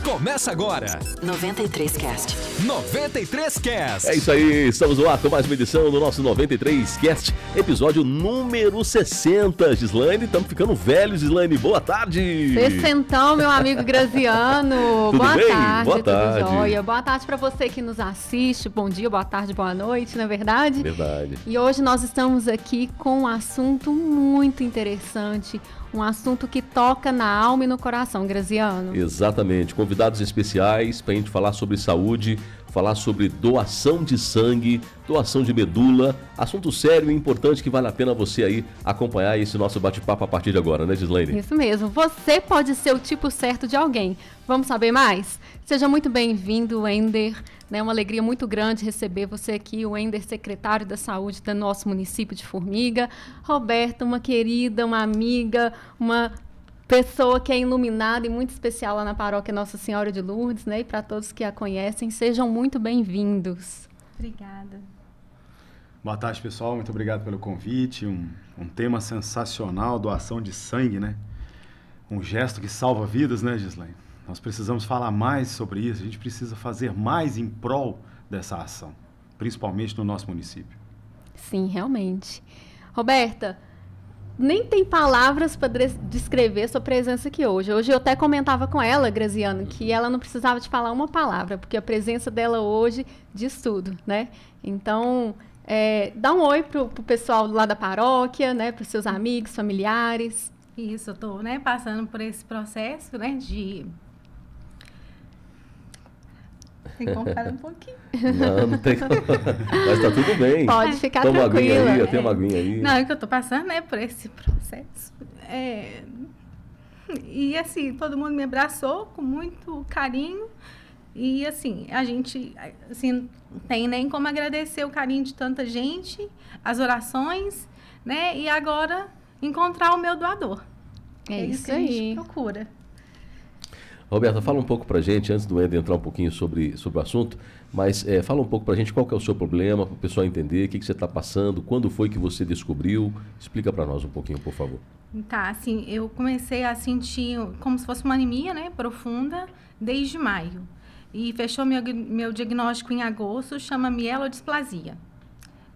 Começa agora 93Cast. 93Cast. É isso aí, estamos no ar com mais uma edição do nosso 93Cast, episódio número 60. Gislaine, estamos ficando velhos, Gislaine, boa tarde. Sessentão, meu amigo Graziano. Tudo boa bem? tarde, Boa tarde. Tudo jóia. Boa tarde para você que nos assiste, bom dia, boa tarde, boa noite, não é verdade? Verdade. E hoje nós estamos aqui com um assunto muito interessante, um assunto que toca na alma e no coração, Graziano. Exatamente, convidados especiais para a gente falar sobre saúde, falar sobre doação de sangue, doação de medula, assunto sério e importante que vale a pena você aí acompanhar esse nosso bate-papo a partir de agora, né, Gislaine? Isso mesmo, você pode ser o tipo certo de alguém. Vamos saber mais? Seja muito bem-vindo, Wender. É uma alegria muito grande receber você aqui, o Wender, secretário da Saúde do nosso município de Formiga. Roberta, uma querida, uma amiga, uma pessoa que é iluminada e muito especial lá na paróquia Nossa Senhora de Lourdes, né? E para todos que a conhecem, sejam muito bem-vindos. Obrigada. Boa tarde, pessoal. Muito obrigado pelo convite. Um tema sensacional, doação de sangue, né? Um gesto que salva vidas, né, Gislaine? Nós precisamos falar mais sobre isso. A gente precisa fazer mais em prol dessa ação, principalmente no nosso município. Sim, realmente. Roberta, nem tem palavras para descrever sua presença aqui hoje. Hoje eu até comentava com ela, Graziano, que ela não precisava de falar uma palavra, porque a presença dela hoje diz tudo, né? Então, dá um oi pro pessoal lá da paróquia, né? Para os seus amigos, familiares. Isso, eu estou, né, passando por esse processo, né, de... Tem como parar um pouquinho? Não tem como. Mas tá tudo bem. Pode ficar Toma uma aguinha tranquila. aí, eu tenho uma aguinha aí. Não, é que eu estou passando, né, por esse processo. E, assim, todo mundo me abraçou com muito carinho. E, assim, a gente, assim, não tem nem como agradecer o carinho de tanta gente, as orações, né, e agora encontrar o meu doador. É isso que a gente aí. procura. Roberta, fala um pouco pra gente, antes do Wender entrar um pouquinho sobre o assunto, mas fala um pouco pra gente qual que é o seu problema, para o pessoal entender, o que você está passando, quando foi que você descobriu. Explica pra nós um pouquinho, por favor. Tá, assim, eu comecei a sentir como se fosse uma anemia, né, profunda, desde maio. E fechou meu diagnóstico em agosto, chama mielodisplasia,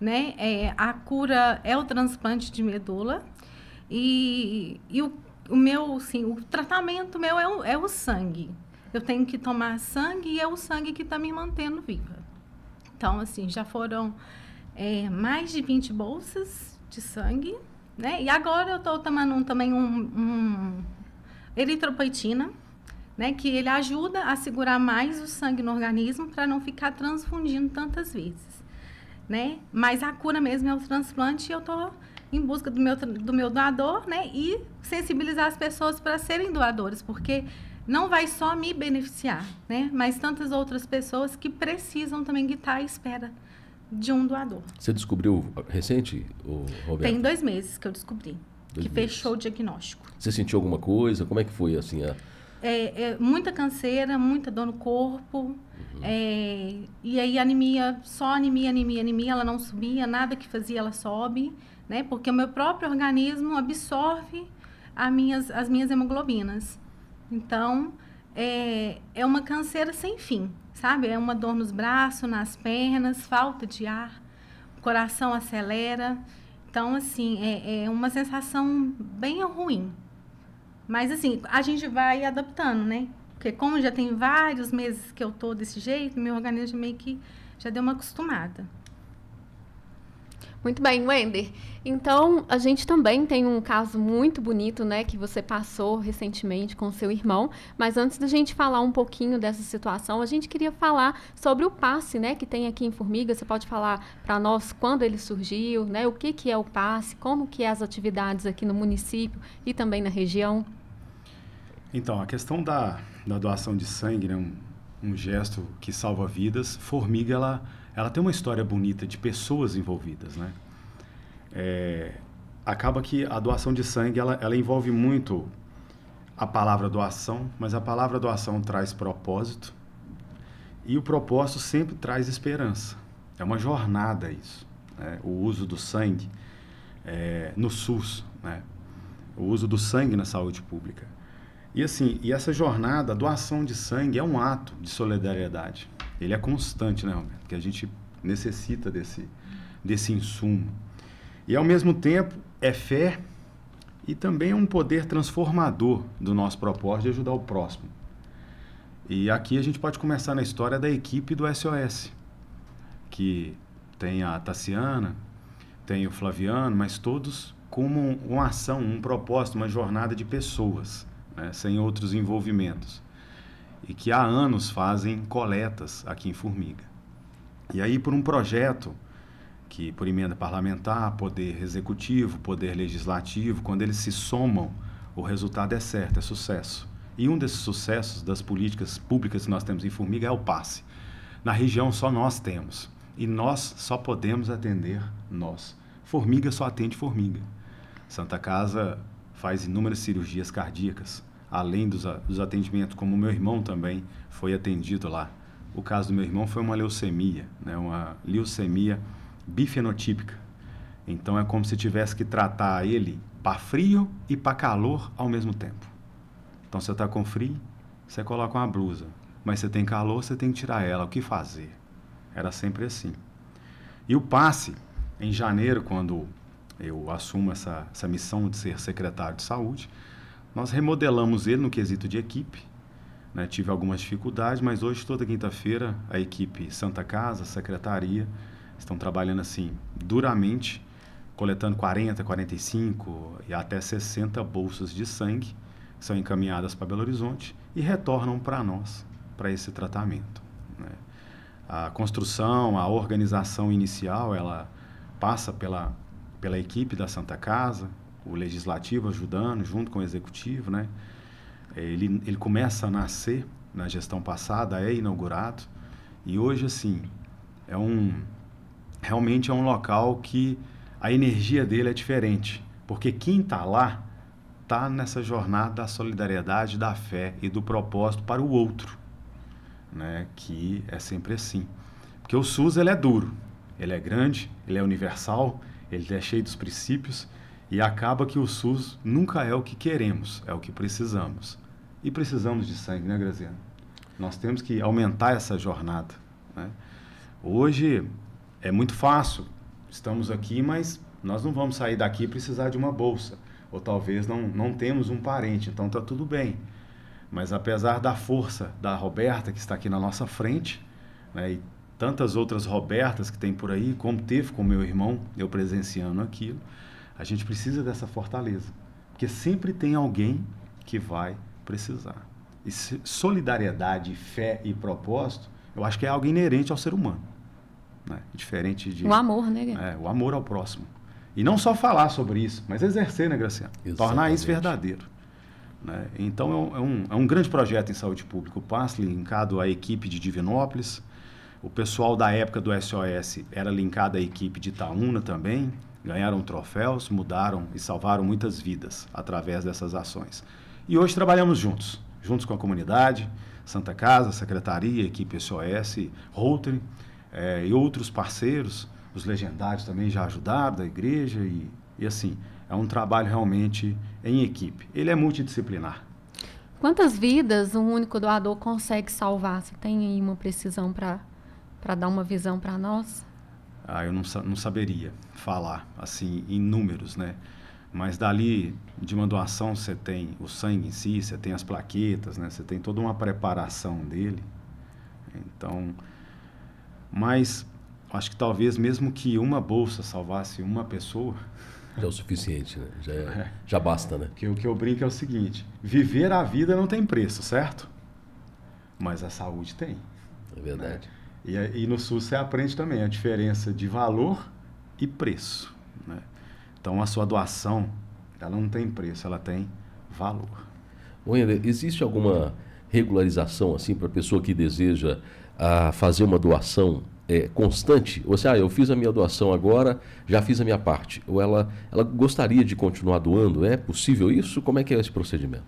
né? A cura é o transplante de medula e o meu, assim, o tratamento meu é o sangue. Eu tenho que tomar sangue e é o sangue que está me mantendo viva. Então, assim, já foram mais de 20 bolsas de sangue, né? E agora eu estou tomando também um eritropoetina, né? Que ele ajuda a segurar mais o sangue no organismo para não ficar transfundindo tantas vezes, né? Mas a cura mesmo é o transplante e eu estou em busca do meu doador, né? E sensibilizar as pessoas para serem doadores, porque não vai só me beneficiar, né? Mas tantas outras pessoas que precisam também estar à espera de um doador. Você descobriu recente, Roberto? Tem 2 meses que eu descobri, 2 que meses. fechou o diagnóstico. Você sentiu alguma coisa? Como é que foi, assim, Muita canseira, muita dor no corpo, e aí anemia, só anemia, ela não subia, nada que fazia ela sobe, né? Porque o meu próprio organismo absorve as minhas hemoglobinas. Então, é uma canseira sem fim, sabe? É uma dor nos braços, nas pernas, falta de ar, o coração acelera. Então, assim, é uma sensação bem ruim. Mas, assim, a gente vai adaptando, né? Porque como já tem vários meses que eu tô desse jeito, meu organismo meio que já deu uma acostumada. Muito bem, Wender. Então, a gente também tem um caso muito bonito, né, que você passou recentemente com seu irmão. Mas antes da gente falar um pouquinho dessa situação, a gente queria falar sobre o passe, né, que tem aqui em Formiga. Você pode falar para nós quando ele surgiu, né, o que é o passe, como que é as atividades aqui no município e também na região? Então, a questão da doação de sangue, né, um gesto que salva vidas. Formiga, ela tem uma história bonita de pessoas envolvidas, né? Acaba que a doação de sangue, ela envolve muito a palavra doação, mas a palavra doação traz propósito e o propósito sempre traz esperança. É uma jornada isso, né? O uso do sangue no SUS, né? O uso do sangue na saúde pública. E assim, e essa jornada, a doação de sangue é um ato de solidariedade. Ele é constante, né, Roberto? Que a gente necessita desse insumo. E ao mesmo tempo é fé e também é um poder transformador do nosso propósito de ajudar o próximo. E aqui a gente pode começar na história da equipe do SOS, que tem a Tassiana, tem o Flaviano, mas todos como uma ação, um propósito, uma jornada de pessoas, né, sem outros envolvimentos. E que há anos fazem coletas aqui em Formiga. E aí, por um projeto que, por emenda parlamentar, poder executivo, poder legislativo, quando eles se somam, o resultado é certo, é sucesso. E um desses sucessos das políticas públicas que nós temos em Formiga é o passe. Na região só nós temos. E nós só podemos atender nós. Formiga só atende Formiga. Santa Casa faz inúmeras cirurgias cardíacas, além dos atendimentos, como o meu irmão também foi atendido lá. O caso do meu irmão foi uma leucemia, né? Uma leucemia bifenotípica. Então é como se tivesse que tratar ele para frio e para calor ao mesmo tempo. Então você está com frio, você coloca uma blusa, mas você tem calor, você tem que tirar ela. O que fazer? Era sempre assim. E o passe, em janeiro, quando eu assumo essa missão de ser secretário de saúde, nós remodelamos ele no quesito de equipe, né? Tive algumas dificuldades, mas hoje, toda quinta-feira, a equipe Santa Casa, a secretaria, estão trabalhando assim, duramente, coletando 40, 45 e até 60 bolsas de sangue, que são encaminhadas para Belo Horizonte e retornam para nós, para esse tratamento, né? A construção, a organização inicial, ela passa pela equipe da Santa Casa, o legislativo ajudando, junto com o executivo, né? Ele começa a nascer na gestão passada, é inaugurado, e hoje, assim, realmente é um local que a energia dele é diferente, porque quem está lá está nessa jornada da solidariedade, da fé e do propósito para o outro, né? Que é sempre assim. Porque o SUS, ele é duro, ele é grande, ele é universal, ele é cheio dos princípios, e acaba que o SUS nunca é o que queremos, é o que precisamos. E precisamos de sangue, né, Graziano? Nós temos que aumentar essa jornada, né? Hoje é muito fácil, estamos aqui, mas nós não vamos sair daqui e precisar de uma bolsa. Ou talvez não temos um parente, então está tudo bem. Mas apesar da força da Roberta, que está aqui na nossa frente, né, e tantas outras Robertas que tem por aí, como teve com meu irmão, eu presenciando aquilo, a gente precisa dessa fortaleza. Porque sempre tem alguém que vai precisar. E solidariedade, fé e propósito, eu acho que é algo inerente ao ser humano, né? Diferente de... O amor, né? O amor ao próximo. E não só falar sobre isso, mas exercer, né, Graciano? Tornar isso verdadeiro, né? Então é um grande projeto em saúde pública. O PAS linkado à equipe de Divinópolis. O pessoal da época do SOS era linkado à equipe de Itaúna também. Ganharam troféus, mudaram e salvaram muitas vidas através dessas ações. E hoje trabalhamos juntos com a comunidade, Santa Casa, Secretaria, equipe SOS, Rotary, e outros parceiros. Os legendários também já ajudaram, da igreja, e assim, é um trabalho realmente em equipe. Ele é multidisciplinar. Quantas vidas um único doador consegue salvar? Você tem aí uma precisão para dar uma visão para nós? Eu não saberia falar assim em números, né? Mas dali de uma doação você tem o sangue em si, você tem as plaquetas, né? Você tem toda uma preparação dele. Então, mas acho que talvez mesmo que uma bolsa salvasse uma pessoa... Já é o suficiente, né? Já basta, né? O que eu brinco é o seguinte, viver a vida não tem preço, certo? Mas a saúde tem. É verdade. Né? E no SUS você aprende também a diferença de valor e preço, né? Então a sua doação, ela não tem preço, ela tem valor. Wender, existe alguma regularização assim para a pessoa que deseja fazer uma doação constante? Ou seja, eu fiz a minha doação agora, já fiz a minha parte. Ou ela gostaria de continuar doando? É possível isso? Como é que é esse procedimento?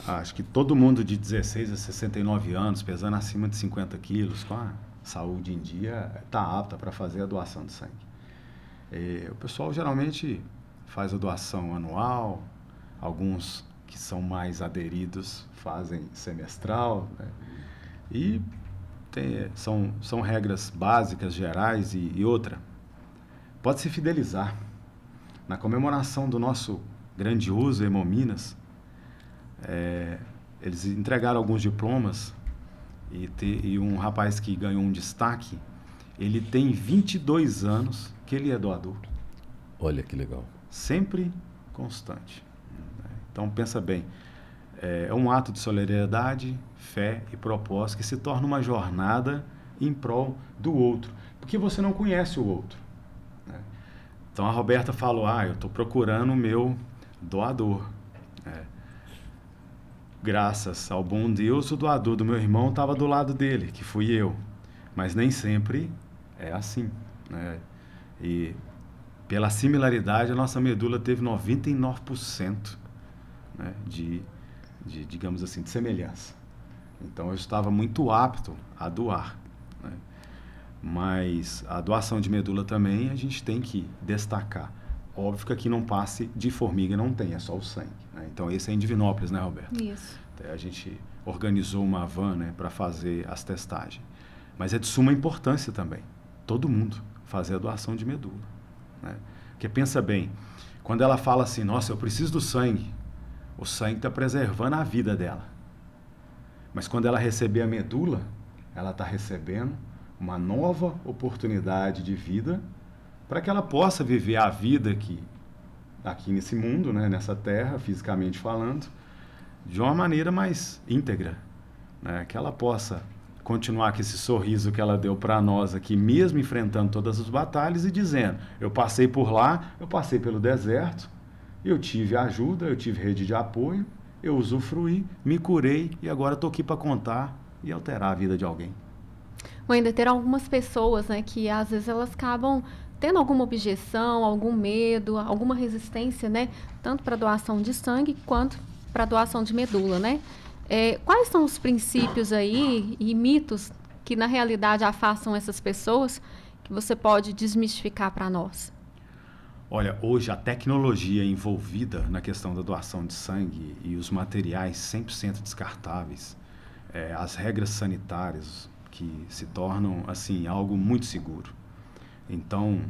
Acho que todo mundo de 16 a 69 anos, pesando acima de 50 quilos, com a saúde em dia, está apta para fazer a doação de sangue. O pessoal geralmente faz a doação anual, alguns que são mais aderidos fazem semestral, né? E são regras básicas, gerais e outra. Pode se fidelizar. Na comemoração do nosso grandioso Hemominas, eles entregaram alguns diplomas e um rapaz que ganhou um destaque, ele tem 22 anos que ele é doador. Olha que legal. Sempre constante. Então, pensa bem, é um ato de solidariedade, fé e propósito que se torna uma jornada em prol do outro, porque você não conhece o outro, né? Então, a Roberta falou, eu estou procurando o meu doador. Graças ao bom Deus, o doador do meu irmão estava do lado dele, que fui eu. Mas nem sempre é assim, né? E pela similaridade, a nossa medula teve 99%, né, digamos assim, de semelhança. Então, eu estava muito apto a doar, né? Mas a doação de medula também a gente tem que destacar. Óbvio que aqui não passe de formiga, não tem, é só o sangue, né? Então, esse é em Divinópolis, né, Roberto? Isso. A gente organizou uma van, né, para fazer as testagens. Mas é de suma importância também, todo mundo fazer a doação de medula, né? Porque pensa bem, quando ela fala assim, nossa, eu preciso do sangue, o sangue está preservando a vida dela. Mas quando ela receber a medula, ela está recebendo uma nova oportunidade de vida para que ela possa viver a vida aqui nesse mundo, né, nessa terra, fisicamente falando, de uma maneira mais íntegra, né, que ela possa continuar com esse sorriso que ela deu para nós aqui, mesmo enfrentando todas as batalhas e dizendo, eu passei por lá, eu passei pelo deserto, eu tive ajuda, eu tive rede de apoio, eu usufruí, me curei e agora estou aqui para contar e alterar a vida de alguém. Ainda ter algumas pessoas, né, que às vezes elas acabam tendo alguma objeção, algum medo, alguma resistência, né, tanto para doação de sangue quanto para doação de medula, né? Quais são os princípios aí e mitos que na realidade afastam essas pessoas que você pode desmistificar para nós? Olha, hoje a tecnologia envolvida na questão da doação de sangue e os materiais 100% descartáveis, as regras sanitárias que se tornam assim algo muito seguro. Então,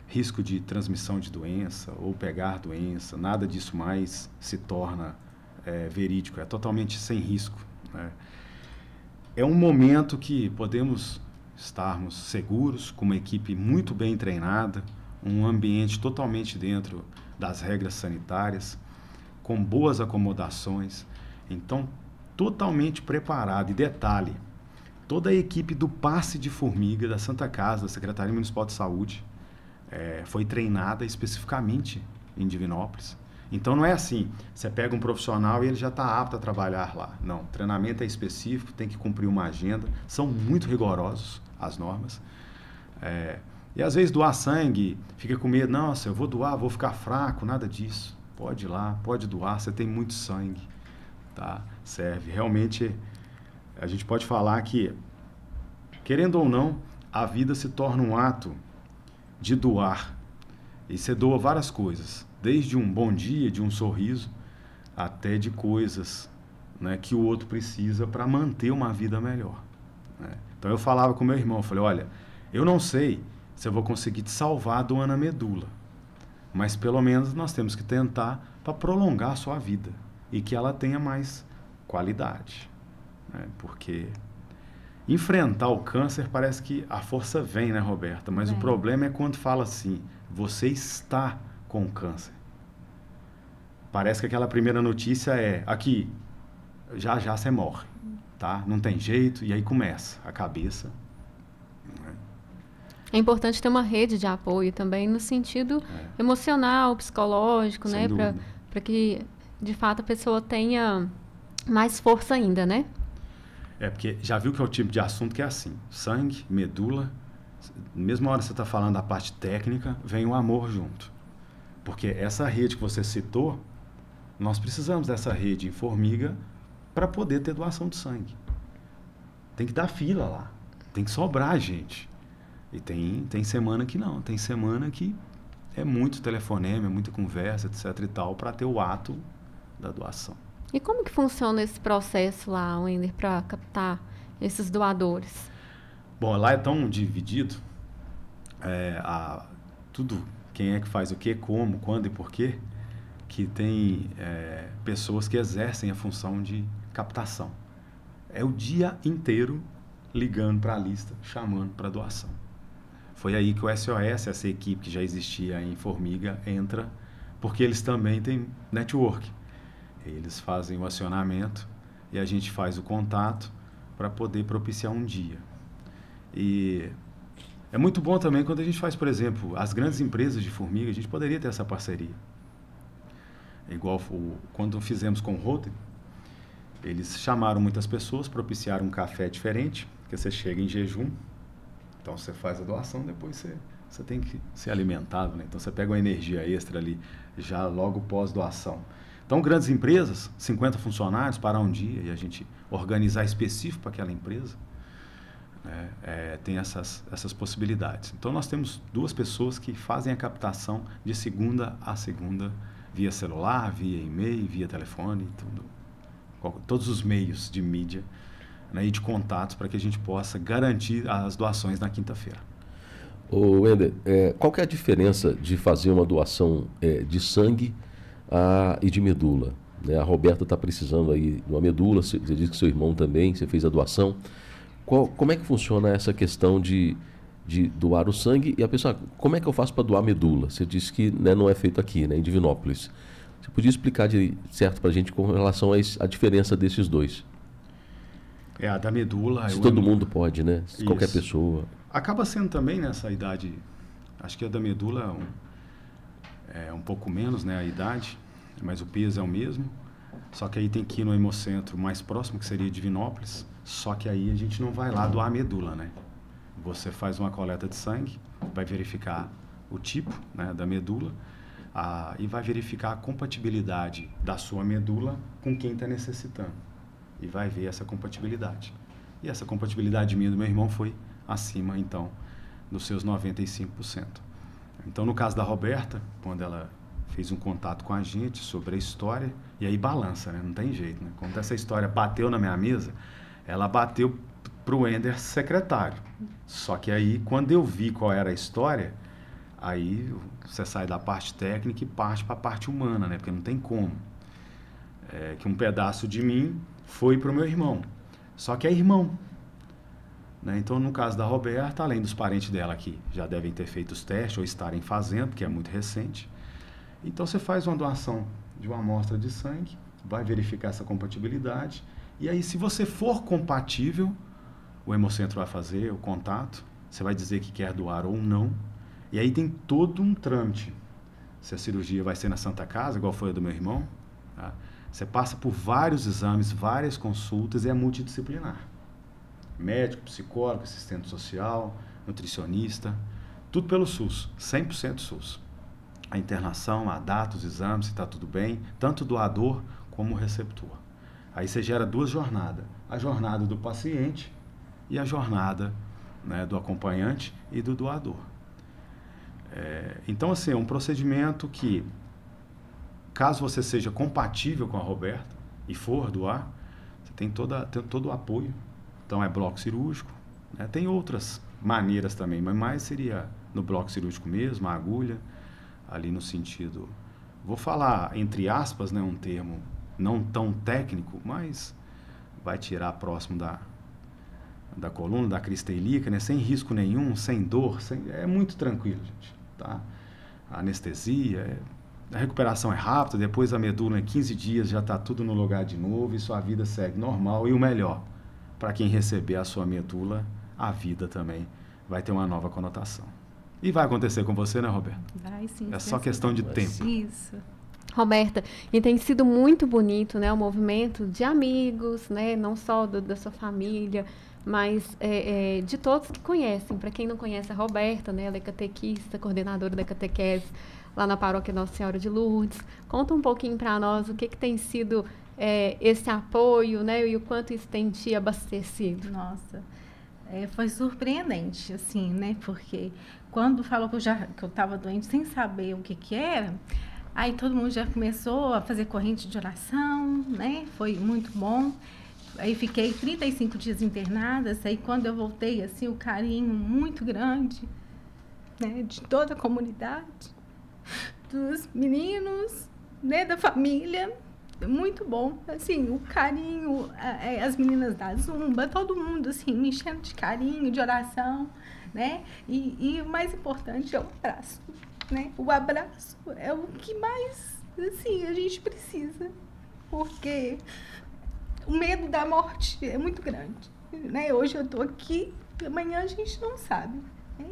risco de transmissão de doença ou pegar doença, nada disso mais se torna verídico, é totalmente sem risco, né? É um momento que podemos estarmos seguros, com uma equipe muito bem treinada, um ambiente totalmente dentro das regras sanitárias, com boas acomodações, então totalmente preparado. E detalhe, toda a equipe do Passe de Formiga da Santa Casa, da Secretaria Municipal de Saúde, foi treinada especificamente em Divinópolis. Então não é assim, você pega um profissional e ele já está apto a trabalhar lá. Não, o treinamento é específico, tem que cumprir uma agenda, são muito rigorosos as normas. E às vezes doar sangue, fica com medo, nossa, eu vou doar, vou ficar fraco, nada disso. Pode ir lá, pode doar, você tem muito sangue, tá? Serve. Realmente, a gente pode falar que, querendo ou não, a vida se torna um ato de doar. E você doa várias coisas. Desde um bom dia, de um sorriso, até de coisas, né, que o outro precisa para manter uma vida melhor, né? Então eu falava com meu irmão, eu falei, olha, eu não sei se eu vou conseguir te salvar doando a medula, mas pelo menos nós temos que tentar para prolongar a sua vida e que ela tenha mais qualidade, né? Porque enfrentar o câncer parece que a força vem, né, Roberta? Mas o problema é quando fala assim, você está com câncer. Parece que aquela primeira notícia é, aqui, já você morre, tá? Não tem jeito, e aí começa a cabeça. É importante ter uma rede de apoio também no sentido emocional, psicológico, sem né? Para que, de fato, a pessoa tenha mais força ainda, né? Porque já viu que é o tipo de assunto que é assim, sangue, medula, mesma hora que você está falando da parte técnica, vem o amor junto. Porque essa rede que você citou, nós precisamos dessa rede em Formiga para poder ter doação de sangue. Tem que dar fila lá, tem que sobrar gente. E tem semana que não, tem semana que é muito telefonema, é muita conversa, etc e tal, para ter o ato da doação. E como que funciona esse processo lá, Wender, para captar esses doadores? Bom, lá é tão dividido, tudo, quem é que faz o quê, como, quando e porquê, que tem pessoas que exercem a função de captação. É o dia inteiro ligando para a lista, chamando para doação. Foi aí que o SOS, essa equipe que já existia em Formiga, entra, porque eles também têm network. Eles fazem o acionamento e a gente faz o contato para poder propiciar um dia. E é muito bom também quando a gente faz, por exemplo, as grandes empresas de Formiga, a gente poderia ter essa parceria. Igual quando fizemos com o Rotary, eles chamaram muitas pessoas, propiciaram um café diferente, que você chega em jejum, então você faz a doação, depois você tem que ser alimentado, né? Então você pega uma energia extra ali, já logo pós-doação. Então, grandes empresas, 50 funcionários, parar um dia e a gente organizar específico para aquela empresa, né? Tem essas possibilidades. Então, nós temos 2 pessoas que fazem a captação de segunda a segunda, via celular, via e-mail, via telefone, todos os meios de mídia, né, e de contatos para que a gente possa garantir as doações na quinta-feira. Ô Wender, qual que é a diferença de fazer uma doação de sangue e de medula? Né? A Roberta está precisando aí de uma medula, você disse que seu irmão também, você fez a doação. Como é que funciona essa questão de doar o sangue? E a pessoa, como é que eu faço para doar medula? Você disse que, né, não é feito aqui, né, em Divinópolis. Você podia explicar certo para a gente com relação à diferença desses dois? A da medula... Se todo mundo pode, né? Isso. Qualquer pessoa. Acaba sendo também nessa idade, acho que a da medula é um pouco menos, né, a idade, mas o peso é o mesmo. Só que aí tem que ir no hemocentro mais próximo, que seria Divinópolis. Só que aí a gente não vai lá doar a medula, né? Você faz uma coleta de sangue, vai verificar o tipo, né, da medula, e vai verificar a compatibilidade da sua medula com quem está necessitando. E vai ver essa compatibilidade. E essa compatibilidade minha e do meu irmão foi acima, então, dos seus 95%. Então, no caso da Roberta, quando ela fez um contato com a gente sobre a história, e aí balança, né? Não tem jeito, né? Quando essa história bateu na minha mesa, ela bateu para o Wender secretário. Só que aí, quando eu vi qual era a história, aí você sai da parte técnica e parte para a parte humana, né? Porque não tem como. Que um pedaço de mim foi para o meu irmão. Só que é irmão. Né? Então, no caso da Roberta, além dos parentes dela que já devem ter feito os testes ou estarem fazendo, que é muito recente, então você faz uma doação de uma amostra de sangue, vai verificar essa compatibilidade, e aí se você for compatível, o hemocentro vai fazer o contato, você vai dizer que quer doar ou não, e aí tem todo um trâmite. Se a cirurgia vai ser na Santa Casa, igual foi a do meu irmão, tá? Você passa por vários exames, várias consultas e é multidisciplinar. Médico, psicólogo, assistente social, nutricionista, tudo pelo SUS, 100% SUS. A internação, a data, os exames, se está tudo bem, tanto o doador como o receptor. Aí você gera 2 jornadas, a jornada do paciente e a jornada, né, do acompanhante e do doador. Então, assim, é um procedimento que, caso você seja compatível com a Roberta e for doar, você tem todo o apoio. Então, é bloco cirúrgico, né? Tem outras maneiras também, mas mais seria no bloco cirúrgico mesmo, a agulha, ali no sentido... Vou falar, entre aspas, né, um termo não tão técnico, mas vai tirar próximo da coluna, da crista ilíaca, né? Sem risco nenhum, sem dor, é muito tranquilo, gente. Tá? A anestesia, a recuperação é rápida, depois a medula em 15 dias já está tudo no lugar de novo e sua vida segue normal. E o melhor, para quem receber a sua medula, a vida também vai ter uma nova conotação. E vai acontecer com você, né, Roberta? Vai sim. É só questão de tempo. Isso. Roberta, e tem sido muito bonito, né, o movimento de amigos, né, não só da sua família, mas de todos que conhecem. Para quem não conhece a Roberta, né, ela é catequista, coordenadora da catequese lá na paróquia Nossa Senhora de Lourdes. Conta um pouquinho para nós o que tem sido esse apoio, né, e o quanto isso tem te abastecido. Nossa, foi surpreendente, assim, né, porque quando falou que eu estava doente sem saber o que era, Aí todo mundo já começou a fazer corrente de oração, né? Foi muito bom. Aí fiquei 35 dias internada. Aí quando eu voltei, assim, o carinho muito grande, né? De toda a comunidade, dos meninos, né? Da família. Muito bom, assim, o carinho, as meninas da Zumba, todo mundo, assim, me enchendo de carinho, de oração, né? E o mais importante é o abraço, né? O abraço é o que mais, assim, a gente precisa, porque o medo da morte é muito grande, né? Hoje eu tô aqui, amanhã a gente não sabe, né?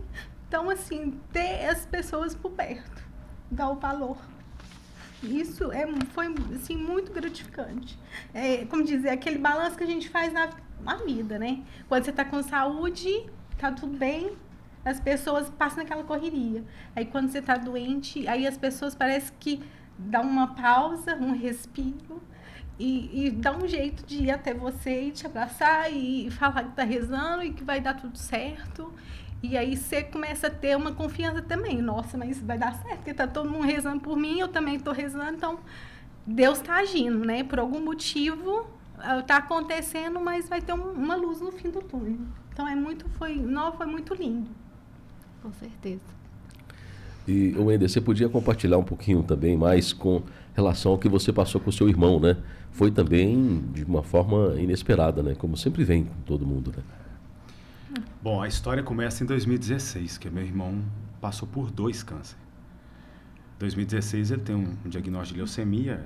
Então, assim, ter as pessoas por perto, dar o valor. Isso foi, assim, muito gratificante. Como dizer, aquele balanço que a gente faz na vida, né? Quando você está com saúde, tá tudo bem, as pessoas passam naquela correria. Aí, quando você está doente, aí as pessoas parece que dão uma pausa, um respiro e dá um jeito de ir até você e te abraçar e falar que está rezando e que vai dar tudo certo. E aí você começa a ter uma confiança também. Nossa, mas vai dar certo, porque tá todo mundo rezando por mim, eu também estou rezando, então Deus está agindo, né? Por algum motivo está acontecendo, mas vai ter uma luz no fim do túnel. Então foi muito lindo. Com certeza. E, Wender, você podia compartilhar um pouquinho também mais com relação ao que você passou com o seu irmão, né? Foi também de uma forma inesperada, né? Como sempre vem com todo mundo, né? Bom, a história começa em 2016, que meu irmão passou por 2 cânceres. Em 2016 ele tem um diagnóstico de leucemia,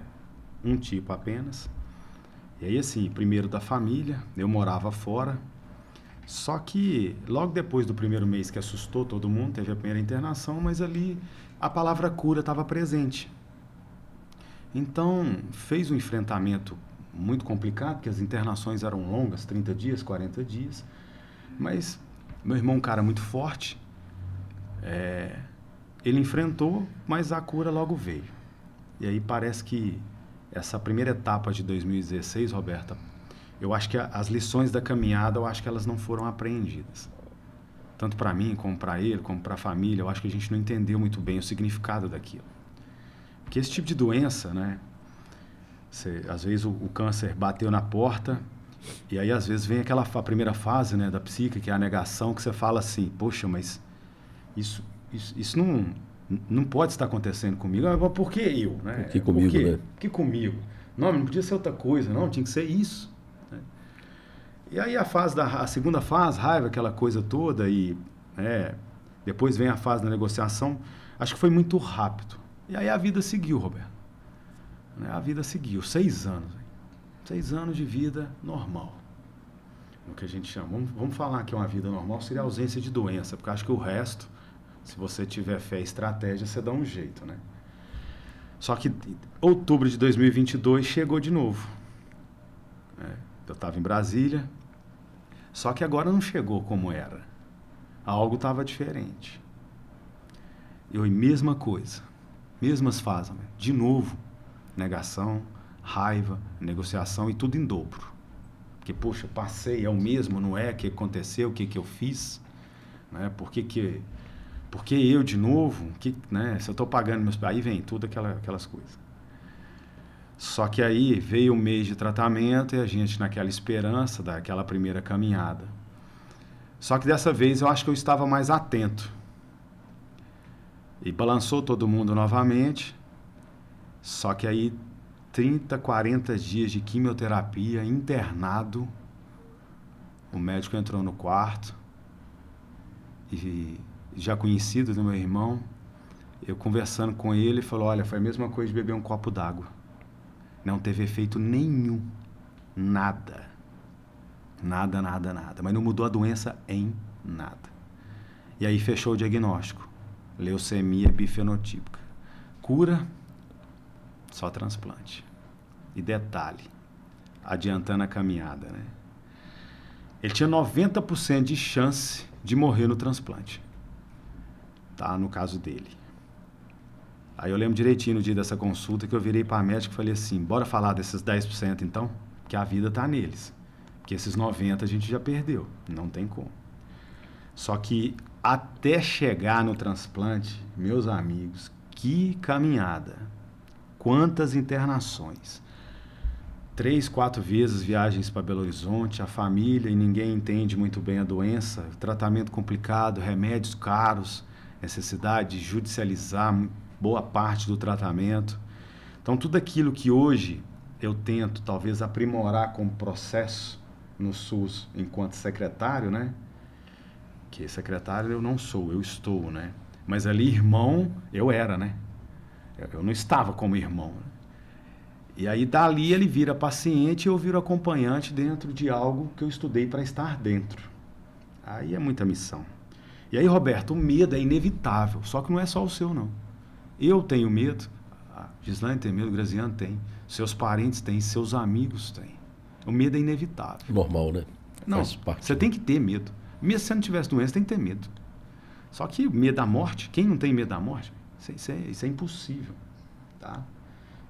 um tipo apenas. E aí, assim, primeiro da família, eu morava fora. Só que logo depois do primeiro mês que assustou todo mundo, teve a primeira internação, mas ali a palavra cura estava presente. Então, fez um enfrentamento muito complicado, porque as internações eram longas, 30 dias, 40 dias. Mas meu irmão é um cara muito forte, ele enfrentou, mas a cura logo veio. E aí parece que essa primeira etapa de 2016, Roberta, eu acho que as lições da caminhada, eu acho que elas não foram apreendidas. Tanto para mim, como para ele, como para a família, eu acho que a gente não entendeu muito bem o significado daquilo. Porque esse tipo de doença, né? Às vezes o câncer bateu na porta, e aí às vezes vem a primeira fase, né, da psique, que é a negação, que você fala assim, poxa, mas isso não pode estar acontecendo comigo. Mas por que eu? Né? Por que comigo, né? Por que comigo? Não podia ser outra coisa, não, tinha que ser isso. Né? E aí a segunda fase, raiva, aquela coisa toda, e depois vem a fase da negociação, acho que foi muito rápido. E aí a vida seguiu, Roberto. A vida seguiu, 6 anos. 6 anos de vida normal. O que a gente chama. Vamos falar que é uma vida normal, seria a ausência de doença, porque acho que o resto, se você tiver fé e estratégia, você dá um jeito, né? Só que outubro de 2022 chegou de novo. Eu estava em Brasília, só que agora não chegou como era. Algo estava diferente. Mesma coisa, mesmas fases, de novo, negação, raiva, negociação e tudo em dobro. Porque, poxa, passei, é o mesmo, não é? O que aconteceu, o que eu fiz? Né? Por que eu de novo? Né? Se eu estou pagando meus... Aí vem tudo aquelas coisas. Só que aí veio um mês de tratamento e a gente naquela esperança daquela primeira caminhada. Só que dessa vez eu acho que eu estava mais atento. E balançou todo mundo novamente. Só que aí 30, 40 dias de quimioterapia, internado. O médico entrou no quarto e já conhecido do meu irmão, eu conversando com ele, falou, olha, foi a mesma coisa de beber um copo d'água. Não teve efeito nenhum. Nada. Nada. Mas não mudou a doença em nada. E aí fechou o diagnóstico. Leucemia bifenotípica. Cura, só transplante. E detalhe, adiantando a caminhada, né? Ele tinha 90% de chance de morrer no transplante. Tá? No caso dele. Aí eu lembro direitinho no dia dessa consulta que eu virei para a médica e falei assim, bora falar desses 10% então? Que a vida tá neles. Porque esses 90% a gente já perdeu. Não tem como. Só que até chegar no transplante, meus amigos, que caminhada. Quantas internações? 3, 4 vezes viagens para Belo Horizonte, a família, e ninguém entende muito bem a doença, tratamento complicado, remédios caros, necessidade de judicializar boa parte do tratamento. Então, tudo aquilo que hoje eu tento, talvez, aprimorar como processo no SUS enquanto secretário, né? Que secretário eu não sou, eu estou, né? Mas ali, irmão, eu era, né? Eu não estava como irmão, né? E aí, dali, ele vira paciente e eu viro acompanhante dentro de algo que eu estudei para estar dentro. Aí é muita missão. E aí, Roberto, o medo é inevitável, só que não é só o seu, não. Eu tenho medo, a Gislaine tem medo, o Graziano tem, seus parentes têm, seus amigos têm. O medo é inevitável. Normal, né? Não, Faz parte. você tem que ter medo. Mesmo se você não tivesse doença, tem que ter medo. Só que medo da morte, quem não tem medo da morte? Isso é impossível, tá?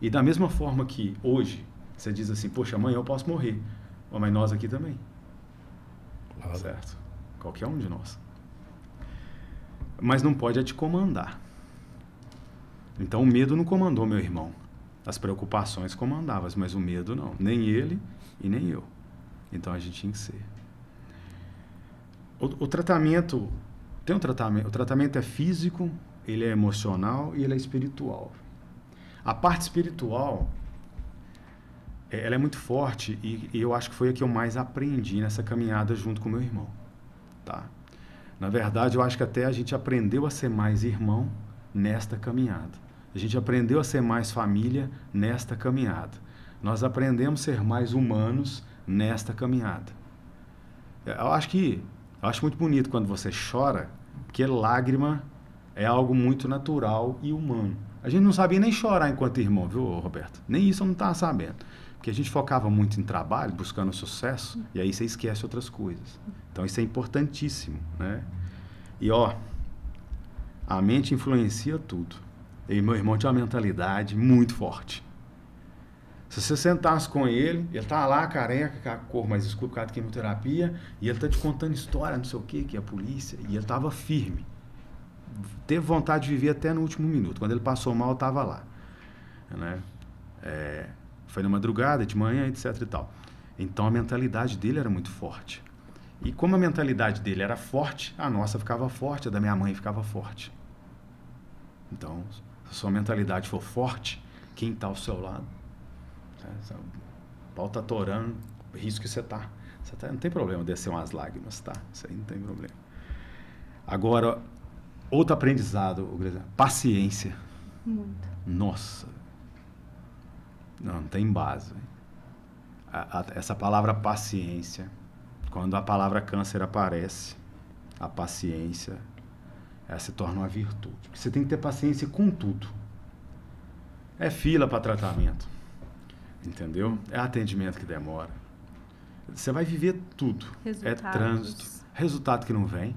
E da mesma forma que hoje, você diz assim, poxa, amanhã eu posso morrer. Mas nós aqui também. Claro. Certo? Qualquer um de nós. Mas não pode te comandar. Então o medo não comandou meu irmão. As preocupações comandavam, mas o medo não. Nem ele e nem eu. Então a gente tinha que ser. O tratamento, tem um tratamento, o tratamento é físico, ele é emocional e ele é espiritual. A parte espiritual, ela é muito forte e eu acho que foi a que eu mais aprendi nessa caminhada junto com meu irmão, tá? Na verdade, eu acho que até a gente aprendeu a ser mais irmão nesta caminhada. A gente aprendeu a ser mais família nesta caminhada. Nós aprendemos a ser mais humanos nesta caminhada. Eu acho muito bonito quando você chora, porque lágrima é algo muito natural e humano. A gente não sabia nem chorar enquanto irmão, viu, Roberto? Nem isso eu não estava sabendo. Porque a gente focava muito em trabalho, buscando sucesso, e aí você esquece outras coisas. Então isso é importantíssimo, né? E ó, a mente influencia tudo. E meu irmão tinha uma mentalidade muito forte. Se você sentasse com ele tá lá, careca, com a cor mais escura, por causa de quimioterapia, e ele tá te contando história, não sei o que é a polícia, e ele tava firme. Teve vontade de viver até no último minuto. Quando ele passou mal, eu estava lá. Né? Foi na madrugada, de manhã, etc. e tal. Então, a mentalidade dele era muito forte. E como a mentalidade dele era forte, a nossa ficava forte, a da minha mãe ficava forte. Então, se a sua mentalidade for forte, quem está ao seu lado? O pau está atorando, risco que você está. Não tem problema descer umas lágrimas, tá? Isso aí não tem problema. Agora, outro aprendizado, paciência. Muito. Nossa. Não tem base. Essa palavra paciência, quando a palavra câncer aparece, a paciência, ela se torna uma virtude. Porque você tem que ter paciência com tudo. É fila para tratamento. Entendeu? É atendimento que demora. Você vai viver tudo. Resultados. É trânsito. Resultado que não vem.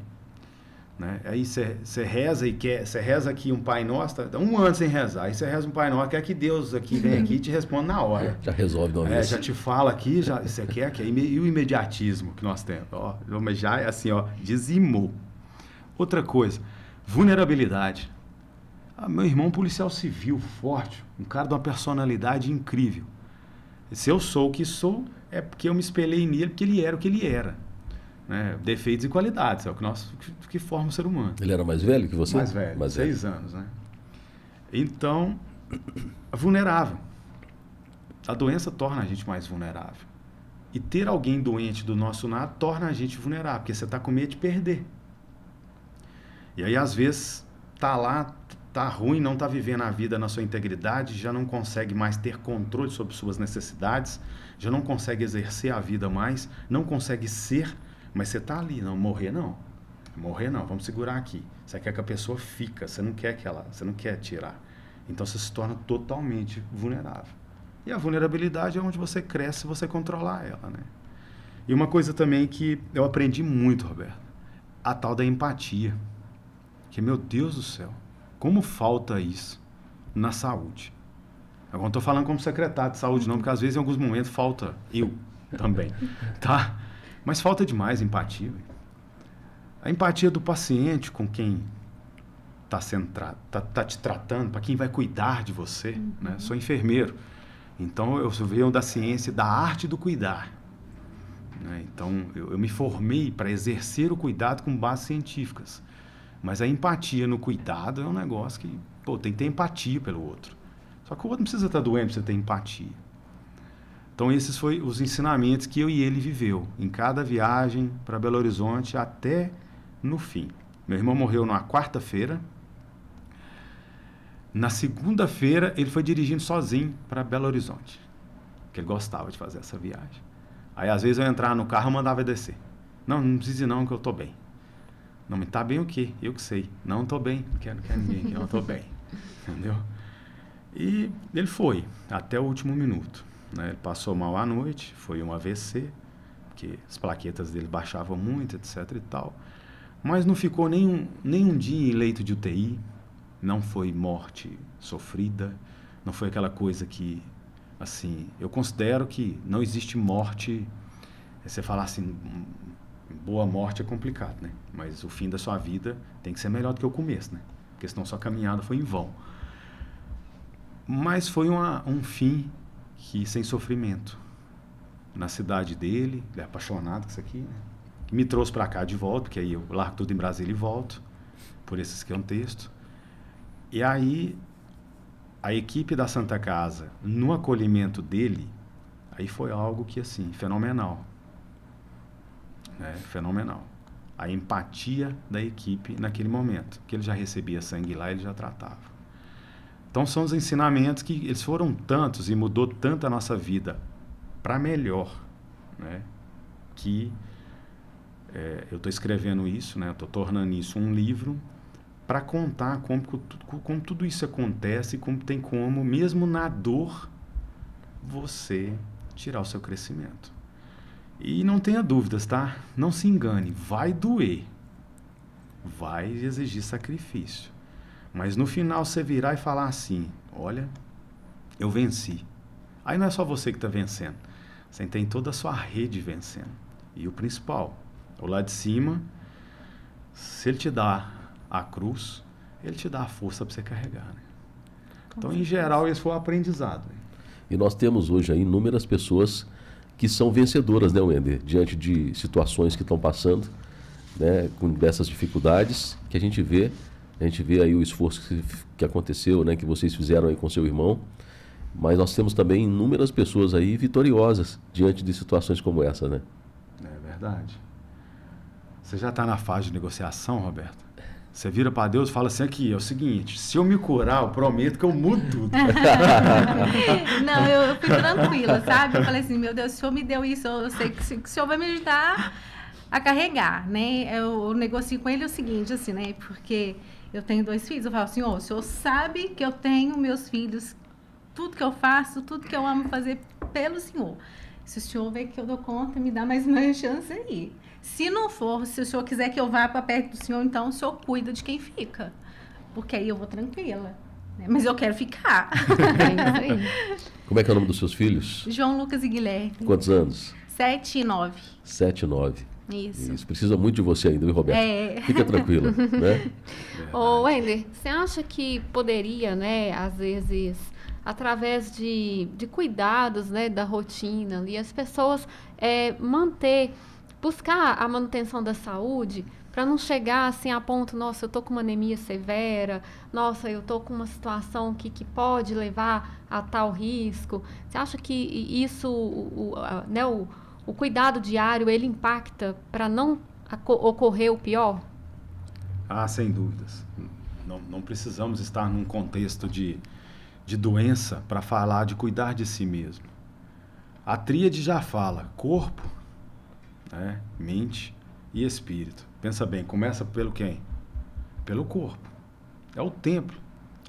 Né? Aí você reza e quer, você reza aqui um Pai Nosso, tá um ano sem rezar, aí você reza um Pai Nosso, quer que Deus aqui vem aqui e te responda na hora. Já resolve de uma vez. Já te fala aqui, já, você quer, e o imediatismo que nós temos, ó, já é assim, ó, dizimou. Outra coisa, vulnerabilidade. Meu irmão policial civil, forte, um cara de uma personalidade incrível. Se eu sou o que sou, é porque eu me espelhei nele, porque ele era o que ele era. Né? Defeitos e qualidades, é o que forma o ser humano. Ele era mais velho que você? Mais velho, 6 anos, né? Então, vulnerável. A doença torna a gente mais vulnerável. E ter alguém doente do nosso lado torna a gente vulnerável, porque você está com medo de perder. E aí, às vezes, tá lá, tá ruim, não tá vivendo a vida na sua integridade, já não consegue mais ter controle sobre suas necessidades, já não consegue exercer a vida mais, não consegue ser. Mas você está ali, não, morrer não, vamos segurar aqui. Você quer que a pessoa fica, você não quer tirar. Então você se torna totalmente vulnerável. E a vulnerabilidade é onde você cresce se você controlar ela, né? E uma coisa também que eu aprendi muito, Roberto, a tal da empatia. Que, meu Deus do céu, como falta isso na saúde. Eu não estou falando como secretário de saúde não, porque às vezes em alguns momentos falta eu também, tá? Mas falta demais empatia. A empatia do paciente com quem tá te tratando, para quem vai cuidar de você, né? Sou enfermeiro, então eu venho da ciência da arte do cuidar, né? Então eu me formei para exercer o cuidado com bases científicas, mas a empatia no cuidado é um negócio que, pô, tem que ter empatia pelo outro, só que o outro não precisa estar doente para você ter empatia. Então esses foram os ensinamentos que eu e ele viveu em cada viagem para Belo Horizonte até no fim. Meu irmão morreu na quarta-feira. Na segunda-feira, ele foi dirigindo sozinho para Belo Horizonte, porque ele gostava de fazer essa viagem. Aí, às vezes, eu entrava no carro e mandava ele descer. Não precisa ir não, que eu estou bem. Não, mas tá bem o quê? Eu que sei. Não estou bem, não quero ninguém aqui, não estou bem. Entendeu? E ele foi, até o último minuto, né? Ele passou mal à noite, foi um AVC, porque as plaquetas dele baixavam muito, etc e tal. Mas não ficou nem um dia em leito de UTI. Não foi morte sofrida, não foi aquela coisa que, assim, eu considero que não existe morte, você falar assim, boa morte é complicado, né? Mas o fim da sua vida tem que ser melhor do que o começo, né? Porque senão sua caminhada foi em vão. Mas foi um fim que sem sofrimento. Na cidade dele, ele é apaixonado com isso aqui, né? Me trouxe para cá de volta, porque aí eu largo tudo em Brasília e volto, por esses contextos. E aí, a equipe da Santa Casa, no acolhimento dele, aí foi algo que, assim, fenomenal. Né? Fenomenal. A empatia da equipe naquele momento, que ele já recebia sangue lá, ele já tratava. Então, são os ensinamentos que eles foram tantos e mudou tanto a nossa vida para melhor, né? Que eu estou escrevendo isso, né? Estou tornando isso um livro, para contar como tudo isso acontece, como tem como, mesmo na dor, você tirar o seu crescimento. E não tenha dúvidas, tá? Não se engane, vai doer, vai exigir sacrifício. Mas no final você virar e falar assim, olha, eu venci. Aí não é só você que está vencendo, você tem toda a sua rede vencendo. E o principal, o lá de cima, se ele te dá a cruz, ele te dá a força para você carregar, né? Então, em geral, esse foi o aprendizado, né? E nós temos hoje aí inúmeras pessoas que são vencedoras, né, Wender? Diante de situações que estão passando, né, com dessas dificuldades, que a gente vê aí o esforço que aconteceu, né, que vocês fizeram aí com seu irmão, mas nós temos também inúmeras pessoas aí vitoriosas diante de situações como essa, né? É verdade. Você já está na fase de negociação, Roberto? Você vira para Deus e fala assim, aqui, é o seguinte, se eu me curar, eu prometo que eu mudo tudo. Não, eu fui tranquila, sabe? Eu falei assim, meu Deus, o Senhor me deu isso, eu sei que o Senhor vai me ajudar a carregar, né? Eu negocio com ele o seguinte, assim, né? Porque eu tenho 2 filhos, eu falo, Senhor, o Senhor sabe que eu tenho meus filhos, tudo que eu faço, tudo que eu amo fazer pelo Senhor. Se o Senhor ver que eu dou conta, me dá mais uma chance aí. Se não for, se o Senhor quiser que eu vá para perto do Senhor, então o Senhor cuida de quem fica. Porque aí eu vou tranquila. Né? Mas eu quero ficar. É isso aí. Como é que é o nome dos seus filhos? João Lucas e Guilherme. Quantos anos? 7 e 9. 7 e 9. Isso. Precisa muito de você ainda, viu, Roberto? É. Fica tranquila, né? Ô, Wender, você acha que poderia, né, às vezes, através de cuidados, né, da rotina ali, as pessoas buscar a manutenção da saúde para não chegar assim a ponto, nossa, eu tô com uma anemia severa, nossa, eu tô com uma situação que pode levar a tal risco. Você acha que isso, o cuidado diário, ele impacta para não ocorrer o pior? Ah, sem dúvidas. Não precisamos estar num contexto de doença para falar de cuidar de si mesmo. A tríade já fala corpo, né, mente e espírito. Pensa bem, começa pelo quem? Pelo corpo. É o templo.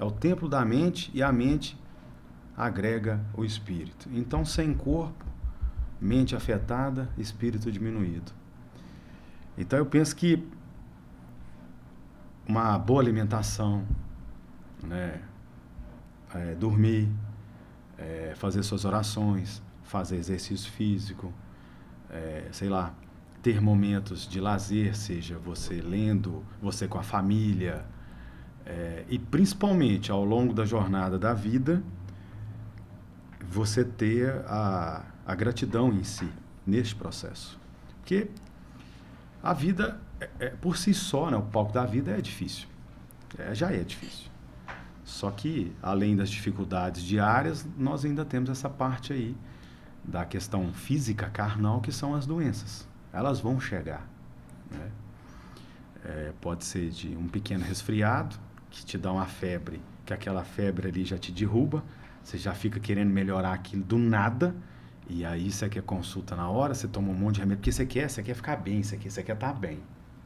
É o templo da mente e a mente agrega o espírito. Então, sem corpo, mente afetada, espírito diminuído. Então, eu penso que uma boa alimentação, né, dormir, fazer suas orações, fazer exercício físico, sei lá, ter momentos de lazer, seja você lendo, você com a família, E principalmente ao longo da jornada da vida, você ter a gratidão em si, neste processo. Porque a vida, por si só, né, o palco da vida é difícil. Já é difícil. Só que, além das dificuldades diárias, nós ainda temos essa parte aí da questão física, carnal, que são as doenças. Elas vão chegar, né? Pode ser de um pequeno resfriado, que te dá uma febre, que aquela febre ali já te derruba, você já fica querendo melhorar aquilo do nada, e aí você quer consulta na hora, você toma um monte de remédio, porque você quer ficar bem, você quer estar bem,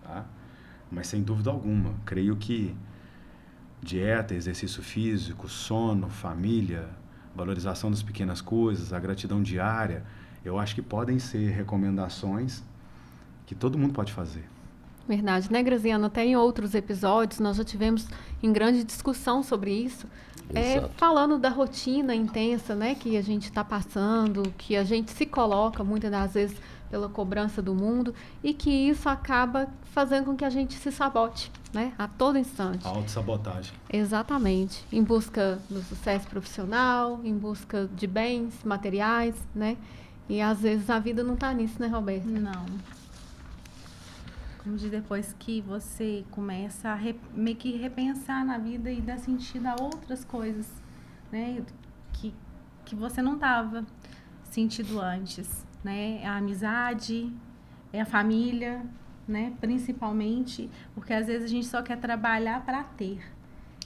tá? Mas sem dúvida alguma, creio que dieta, exercício físico, sono, família, valorização das pequenas coisas, a gratidão diária, eu acho que podem ser recomendações que todo mundo pode fazer. Verdade, né, Graziano? Até em outros episódios nós já tivemos em grande discussão sobre isso, falando da rotina intensa, né, que a gente está passando, que a gente se coloca muitas das vezes pela cobrança do mundo e que isso acaba fazendo com que a gente se sabote, né, a todo instante. A autossabotagem. Exatamente. Em busca do sucesso profissional, em busca de bens materiais, né? E às vezes a vida não está nisso, né, Roberta? Não. Como diz, depois que você começa a meio que repensar na vida e dar sentido a outras coisas, né? Que você não dava sentido antes, né? A amizade, a família, né? Principalmente, porque às vezes a gente só quer trabalhar para ter.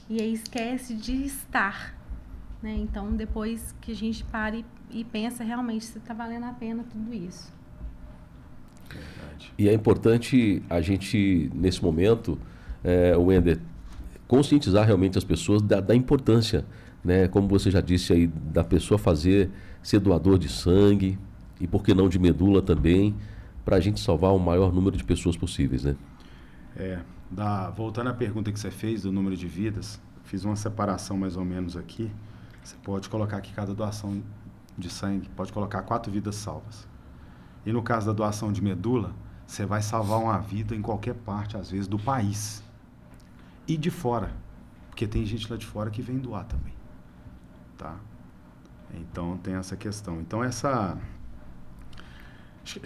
E aí esquece de estar, né? Então, depois que a gente para e pensa realmente se está valendo a pena tudo isso. Verdade. E é importante a gente, nesse momento, Wender, conscientizar realmente as pessoas da importância, né? Como você já disse aí, da pessoa ser doador de sangue e, por que não, de medula também, para a gente salvar o maior número de pessoas possíveis, né? Voltando à pergunta que você fez do número de vidas, fiz uma separação mais ou menos aqui. Você pode colocar aqui cada doação de sangue, pode colocar 4 vidas salvas. E no caso da doação de medula, você vai salvar uma vida em qualquer parte, às vezes, do país. E de fora, porque tem gente lá de fora que vem doar também, tá? Então, tem essa questão. Então, acho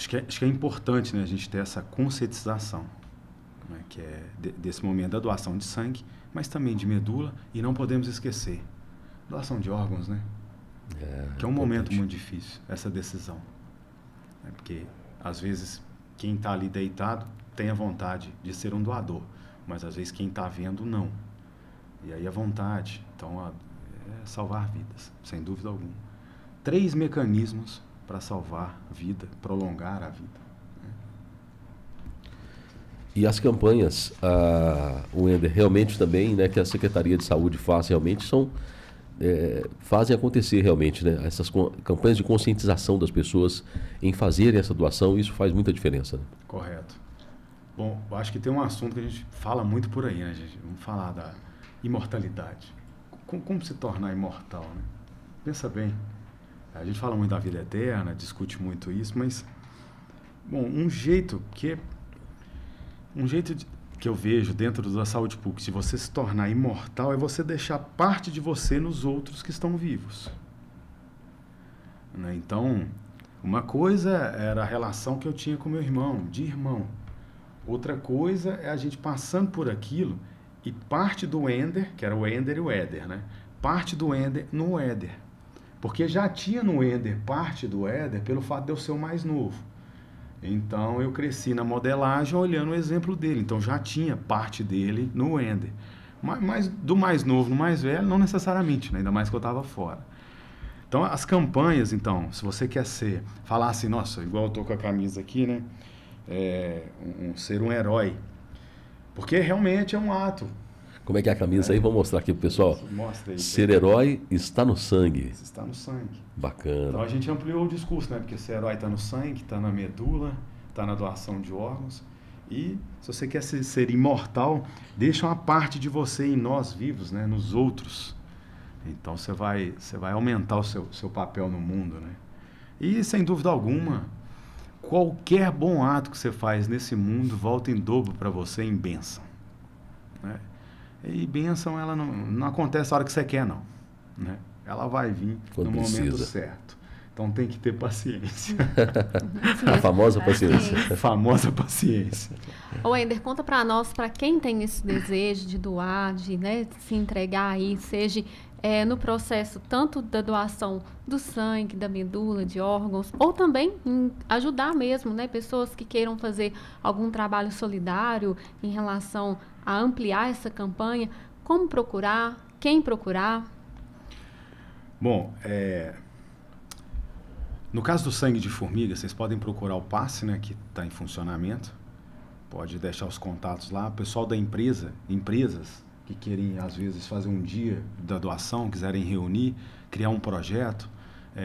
que é importante, né, a gente ter essa conscientização, né, que é desse momento da doação de sangue, mas também de medula, e não podemos esquecer, doação de órgãos, né? Que é um momento muito difícil, essa decisão. Porque, às vezes, quem está ali deitado tem a vontade de ser um doador, mas, às vezes, quem está vendo, não. E aí a vontade, então, é salvar vidas, sem dúvida alguma. 3 mecanismos para salvar a vida, prolongar a vida. E as campanhas, Wender, realmente também, né, que a Secretaria de Saúde faz realmente fazem acontecer realmente, né? Essas campanhas de conscientização das pessoas em fazerem essa doação, isso faz muita diferença, né? Correto. Bom, eu acho que tem um assunto que a gente fala muito por aí, né, gente? Vamos falar da imortalidade. Como se tornar imortal, né? Pensa bem. A gente fala muito da vida eterna, discute muito isso, mas, bom, um jeito que eu vejo dentro da saúde pública de você se tornar imortal é você deixar parte de você nos outros que estão vivos, né? Então, uma coisa era a relação que eu tinha com meu irmão, de irmão. Outra coisa é a gente passando por aquilo e parte do Wender, que era o Wender e o Éder, né? Parte do Wender no Éder. Porque já tinha no Wender parte do Éder pelo fato de eu ser o mais novo. Então, eu cresci na modelagem olhando o exemplo dele. Então, já tinha parte dele no Wender. Mas do mais novo no mais velho, não necessariamente, né? Ainda mais que eu estava fora. Então, as campanhas, então, se você quer falar assim, nossa, igual eu estou com a camisa aqui, né? Ser um herói. Porque realmente é um ato. Como é que é a camisa aí? Vamos mostrar aqui pro pessoal. Mostra aí. Ser herói está no sangue. Está no sangue. Bacana. Então a gente ampliou o discurso, né? Porque ser herói está no sangue, está na medula, está na doação de órgãos. E se você quer ser imortal, deixa uma parte de você em nós vivos, né? Nos outros. Então você vai aumentar o seu papel no mundo, né? E sem dúvida alguma, qualquer bom ato que você faz nesse mundo volta em dobro para você em bênção, né? E bênção, ela não acontece a hora que você quer, não. Né? Ela vai vir Quando no momento precisa. certo. Então tem que ter paciência. A famosa paciência. A famosa paciência. Ô, Ender, conta para nós, para quem tem esse desejo de doar, de, né, se entregar aí, seja no processo tanto da doação do sangue, da medula, de órgãos, ou também em ajudar mesmo, né, pessoas que queiram fazer algum trabalho solidário em relação a ampliar essa campanha, como procurar, quem procurar? Bom, no caso do sangue de formiga, vocês podem procurar o passe, né, que está em funcionamento. Pode deixar os contatos lá. O pessoal da empresas que querem, às vezes, fazer um dia da doação, quiserem reunir, criar um projeto,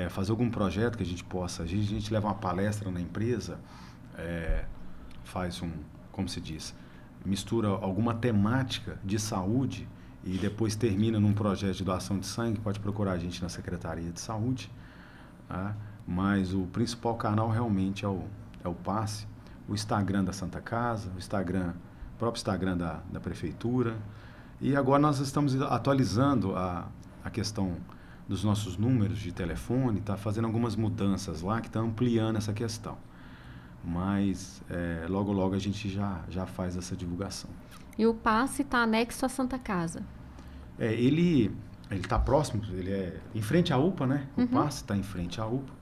fazer algum projeto que a gente possa... A gente leva uma palestra na empresa, faz como se diz, mistura alguma temática de saúde e depois termina num projeto de doação de sangue. Pode procurar a gente na Secretaria de Saúde, tá? Mas o principal canal realmente é o passe, o Instagram da Santa Casa, o próprio Instagram da Prefeitura. E agora nós estamos atualizando a questão dos nossos números de telefone, está fazendo algumas mudanças lá que está ampliando essa questão. Mas logo, logo a gente já faz essa divulgação. E o passe está anexo à Santa Casa? Ele está próximo, ele é em frente à UPA, né? O passe está em frente à UPA.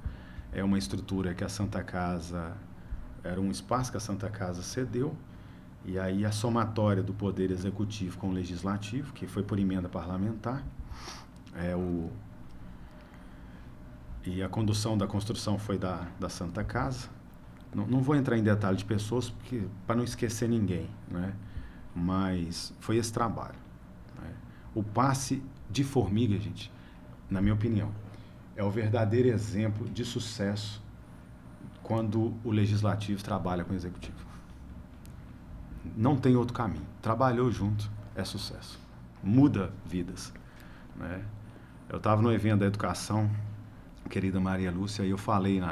É uma estrutura que a Santa Casa, era um espaço que a Santa Casa cedeu, e aí a somatória do Poder Executivo com o Legislativo, que foi por emenda parlamentar, e a condução da construção foi da Santa Casa. Não vou entrar em detalhe de pessoas, para não esquecer ninguém, né? Mas foi esse trabalho. Né? O passe de formiga, gente, na minha opinião, é o verdadeiro exemplo de sucesso quando o Legislativo trabalha com o Executivo. Não tem outro caminho. Trabalhou junto, é sucesso. Muda vidas. Né? Eu estava no evento da educação, querida Maria Lúcia, e eu falei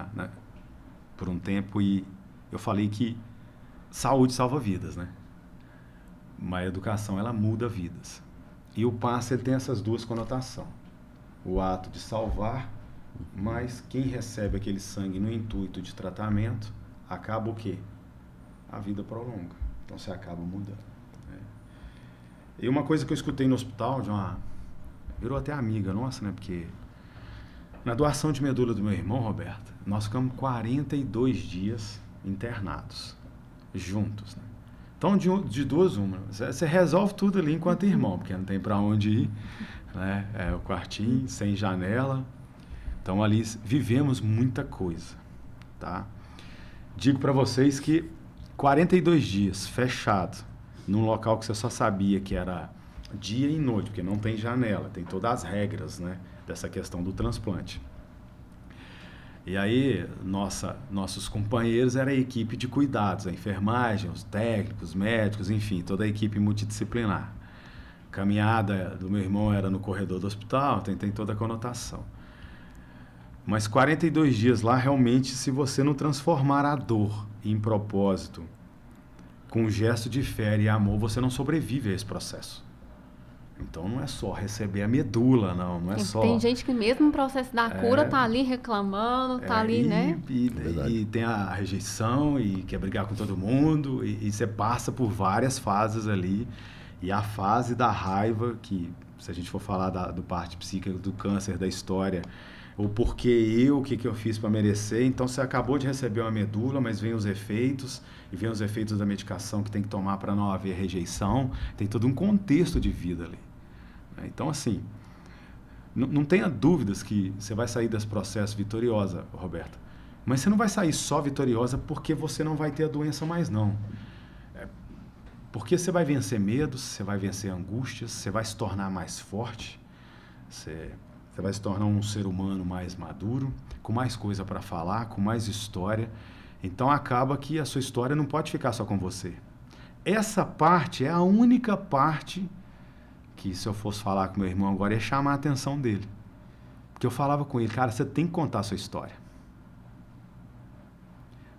por um tempo, e eu falei que saúde salva vidas, né? Mas a educação, ela muda vidas. E o passe, ele tem essas duas conotações. O ato de salvar, mas quem recebe aquele sangue no intuito de tratamento, acaba o quê? A vida prolonga. Então você acaba mudando. Né? E uma coisa que eu escutei no hospital, virou até amiga nossa, né? Porque na doação de medula do meu irmão, Roberto, nós ficamos 42 dias internados, juntos, né? Então, de duas uma, você resolve tudo ali enquanto irmão, porque não tem para onde ir, né? O quartinho, sem janela. Então, ali vivemos muita coisa, tá? Digo para vocês que 42 dias fechado, num local que você só sabia que era dia e noite, porque não tem janela, tem todas as regras, né, dessa questão do transplante. E aí, nossos companheiros era a equipe de cuidados, a enfermagem, os técnicos, médicos, enfim, toda a equipe multidisciplinar. Caminhada do meu irmão era no corredor do hospital, tem toda a conotação. Mas 42 dias lá, realmente, se você não transformar a dor em propósito, com um gesto de fé e amor, você não sobrevive a esse processo. Então não é só receber a medula, não é só... Tem gente que mesmo no processo da cura tá ali reclamando, tá ali, né? E tem a rejeição e quer brigar com todo mundo, e você passa por várias fases ali. E a fase da raiva, que se a gente for falar do parte psíquica, do câncer, da história, o porquê o que eu fiz para merecer. Então você acabou de receber uma medula, mas vem os efeitos, e vem os efeitos da medicação que tem que tomar para não haver rejeição. Tem todo um contexto de vida ali. Então, assim, não tenha dúvidas que você vai sair desse processo vitoriosa, Roberta. Mas você não vai sair só vitoriosa porque você não vai ter a doença mais, não. Porque você vai vencer medos, você vai vencer angústias, você vai se tornar mais forte, você vai se tornar um ser humano mais maduro, com mais coisa para falar, com mais história. Então, acaba que a sua história não pode ficar só com você. Essa parte é a única parte que, se eu fosse falar com meu irmão agora, ia chamar a atenção dele. Porque eu falava com ele, cara, você tem que contar a sua história.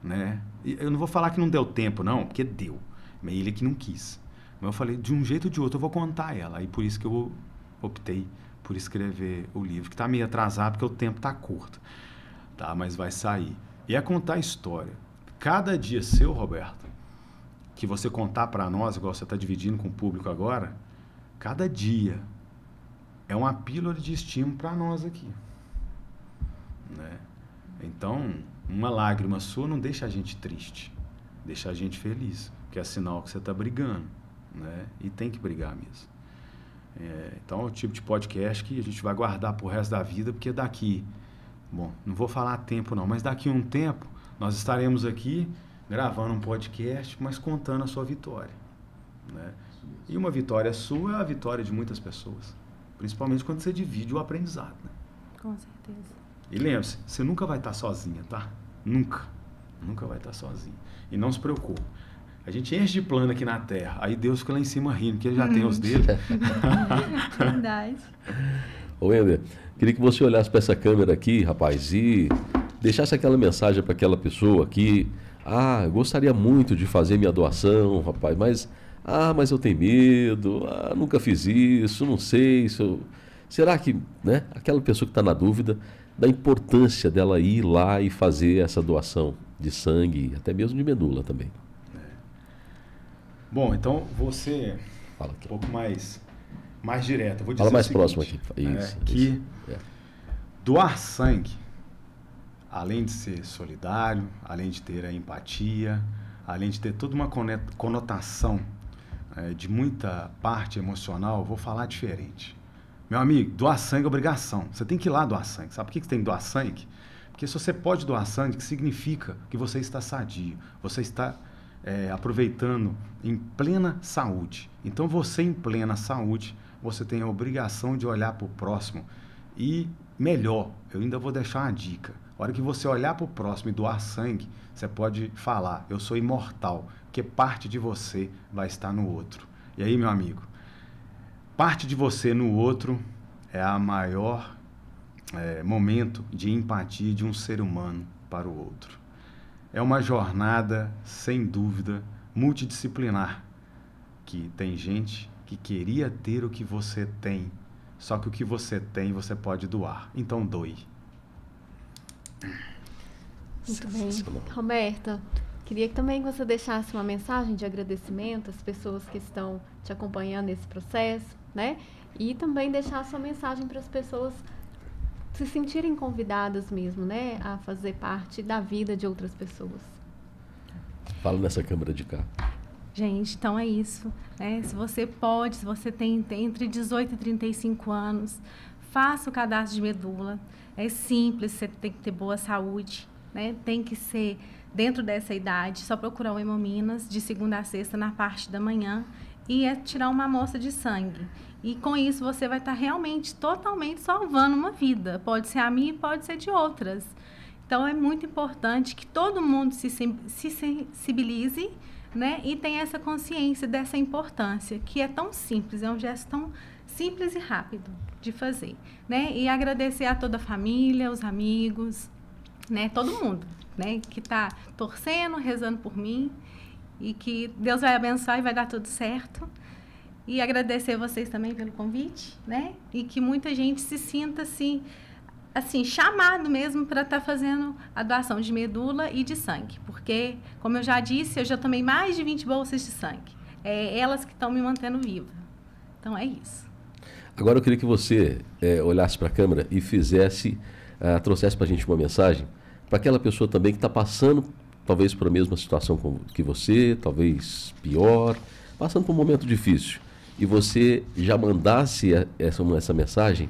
Né? E eu não vou falar que não deu tempo, não, porque deu. Mas ele que não quis. Eu falei, de um jeito ou de outro eu vou contar ela. E por isso que eu optei por escrever o livro, que está meio atrasado porque o tempo está curto, tá? Mas vai sair. E é contar a história. Cada dia seu, Roberto, que você contar para nós, igual você está dividindo com o público agora, cada dia é uma pílula de estímulo para nós aqui, né? Então, uma lágrima sua não deixa a gente triste, deixa a gente feliz, que é sinal que você está brigando, né? E tem que brigar mesmo. Então, é o tipo de podcast que a gente vai guardar pro resto da vida, porque daqui, bom, não vou falar tempo não, mas daqui a um tempo nós estaremos aqui gravando um podcast, mas contando a sua vitória, né? E uma vitória sua é a vitória de muitas pessoas, principalmente quando você divide o aprendizado, né? Com certeza. E lembre-se, você nunca vai estar sozinha, tá? Nunca. Nunca vai estar sozinha. E não se preocupe. A gente enche de plano aqui na Terra, aí Deus fica lá em cima rindo, porque ele já tem os dele. Verdade. Ô, Ender, queria que você olhasse para essa câmera aqui, rapaz, e deixasse aquela mensagem para aquela pessoa que, eu gostaria muito de fazer minha doação, rapaz, mas eu tenho medo, nunca fiz isso, não sei, será que, né, aquela pessoa que está na dúvida da importância dela ir lá e fazer essa doação de sangue, até mesmo de medula também. Bom, então você Fala aqui. um pouco mais direto. Eu vou dizer Fala mais o seguinte, próximo aqui. Isso, que isso. doar sangue, além de ser solidário, além de ter a empatia, além de ter toda uma conotação de muita parte emocional, vou falar diferente. Meu amigo, doar sangue é obrigação. Você tem que ir lá doar sangue. Sabe por que você tem que doar sangue? Porque se você pode doar sangue, significa que você está sadio, você está aproveitando em plena saúde. Então, você em plena saúde, você tem a obrigação de olhar para o próximo. E melhor, eu ainda vou deixar uma dica. A hora que você olhar para o próximo e doar sangue, você pode falar, eu sou imortal, porque parte de você vai estar no outro. E aí, meu amigo, parte de você no outro é a maior momento de empatia de um ser humano para o outro. É uma jornada, sem dúvida, multidisciplinar, que tem gente que queria ter o que você tem, só que o que você tem você pode doar. Então, doe. Muito bem. Roberta, queria que também você deixasse uma mensagem de agradecimento às pessoas que estão te acompanhando nesse processo, né? E também deixar sua mensagem para as pessoas se sentirem convidadas mesmo, né? A fazer parte da vida de outras pessoas. Fala nessa câmera de cá. Gente, então é isso, né? Se você pode, se você tem entre 18 e 35 anos, faça o cadastro de medula. É simples, você tem que ter boa saúde, né? Tem que ser dentro dessa idade, só procurar o Hemominas de segunda a sexta na parte da manhã e tirar uma amostra de sangue. E com isso você vai estar realmente, totalmente salvando uma vida. Pode ser a minha e pode ser de outras. Então é muito importante que todo mundo se sensibilize, né? E tenha essa consciência dessa importância, que é tão simples, é um gesto tão simples e rápido de fazer, né? E agradecer a toda a família, os amigos, né? Todo mundo, né? Que está torcendo, rezando por mim, e que Deus vai abençoar e vai dar tudo certo. E agradecer vocês também pelo convite, né? E que muita gente se sinta assim chamado mesmo para estar fazendo a doação de medula e de sangue. Porque, como eu já disse, eu já tomei mais de 20 bolsas de sangue. É elas que estão me mantendo viva. Então, é isso. Agora eu queria que você olhasse para a câmera e trouxesse para a gente uma mensagem para aquela pessoa também que está passando, talvez por a mesma situação que você, talvez pior, passando por um momento difícil. E você já mandasse essa mensagem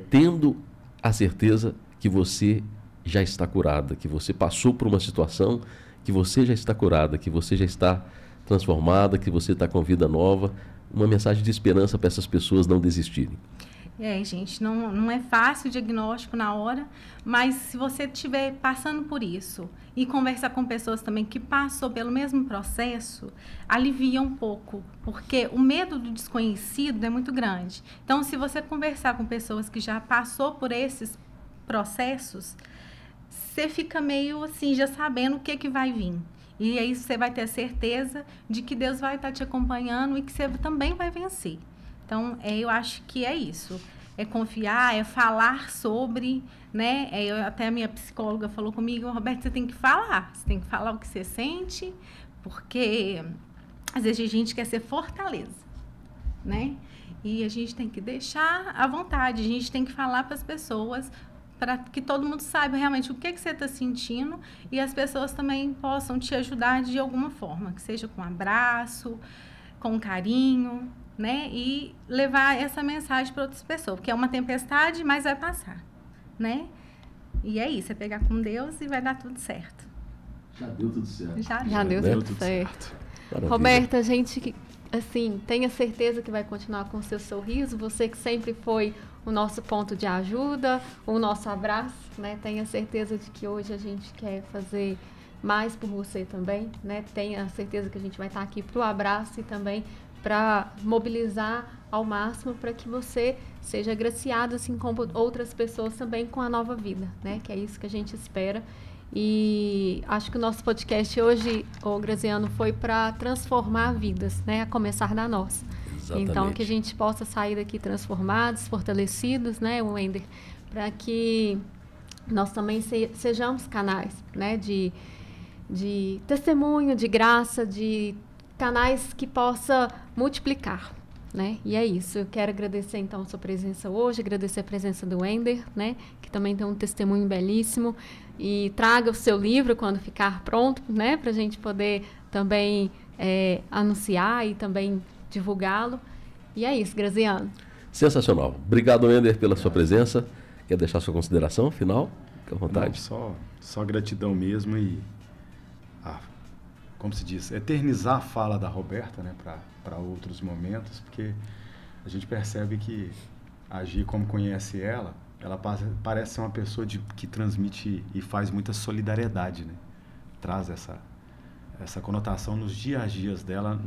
tendo a certeza que você já está curada, que você passou por uma situação, que você já está curada, que você já está transformada, que você está com vida nova. Uma mensagem de esperança para essas pessoas não desistirem. Gente, não é fácil o diagnóstico na hora, mas se você estiver passando por isso e conversar com pessoas também que passou pelo mesmo processo, alivia um pouco, porque o medo do desconhecido é muito grande. Então, se você conversar com pessoas que já passou por esses processos, você fica meio assim, já sabendo o que vai vir. E aí você vai ter a certeza de que Deus vai estar te acompanhando e que você também vai vencer. Então, eu acho que é isso. É confiar, é falar sobre, né? Até a minha psicóloga falou comigo, Roberto, você tem que falar. Você tem que falar o que você sente, porque às vezes a gente quer ser fortaleza, né? E a gente tem que deixar à vontade, a gente tem que falar para as pessoas, para que todo mundo saiba realmente o que você está sentindo e as pessoas também possam te ajudar de alguma forma, que seja com um abraço, com carinho, né? E levar essa mensagem para outras pessoas, porque é uma tempestade, mas vai passar, né? E é isso, é pegar com Deus e vai dar tudo certo. Já deu tudo certo. Já deu tudo certo. Roberta, a gente, assim, tenha certeza que vai continuar com o seu sorriso, você que sempre foi o nosso ponto de ajuda, o nosso abraço, né? Tenha certeza de que hoje a gente quer fazer mais por você também, né? Tenha certeza que a gente vai estar aqui para o abraço e também para mobilizar ao máximo para que você seja agraciado, assim como outras pessoas também, com a nova vida, né? Que é isso que a gente espera. E acho que o nosso podcast hoje, Graziano, foi para transformar vidas, né? A começar da nossa. Exatamente. Então, que a gente possa sair daqui transformados, fortalecidos, né, Wender? Para que nós também sejamos canais, né? De testemunho, de graça, de canais que possa multiplicar, né? E é isso. Eu quero agradecer, então, a sua presença hoje, agradecer a presença do Wender, né? Que também tem um testemunho belíssimo. E traga o seu livro quando ficar pronto, né? Para a gente poder também anunciar e também divulgá-lo. E é isso, Graziano. Sensacional. Obrigado, Wender, pela sua presença. Quer deixar sua consideração final? Fique à vontade. Não, só gratidão mesmo e... como se diz, eternizar a fala da Roberta, né, para outros momentos, porque a gente percebe que agir como conhece ela parece ser uma pessoa que transmite e faz muita solidariedade, né? Traz essa conotação nos dias a dias dela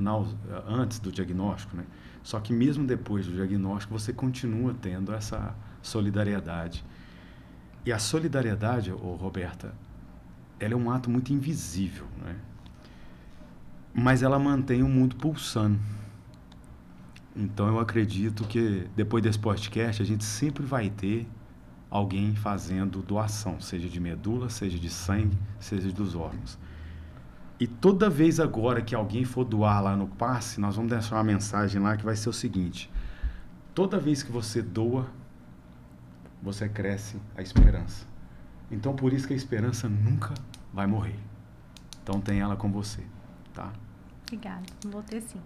antes do diagnóstico, né? Só que mesmo depois do diagnóstico você continua tendo essa solidariedade. E a solidariedade, Roberta, ela é um ato muito invisível, né? Mas ela mantém o mundo pulsando. Então eu acredito que depois desse podcast a gente sempre vai ter alguém fazendo doação, seja de medula, seja de sangue, seja dos órgãos. E toda vez agora que alguém for doar lá no passe, nós vamos deixar uma mensagem lá que vai ser o seguinte: toda vez que você doa, você cresce a esperança. Então por isso que a esperança nunca vai morrer. Então tem ela com você, tá? Obrigada, vou ter sim.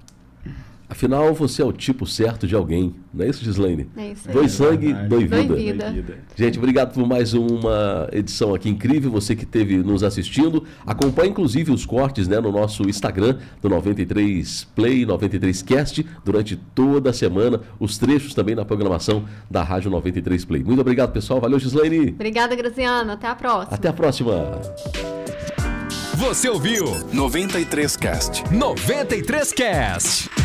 Afinal, você é o tipo certo de alguém. Não é isso, Gislaine? É isso aí. Dois sangue, dois vida. Gente, obrigado por mais uma edição aqui incrível. Você que esteve nos assistindo. Acompanhe, inclusive, os cortes, né, no nosso Instagram do 93 Play, 93 Cast, durante toda a semana. Os trechos também na programação da Rádio 93 Play. Muito obrigado, pessoal. Valeu, Gislaine. Obrigada, Graziano. Até a próxima. Até a próxima. Você ouviu 93 Cast. 93 Cast.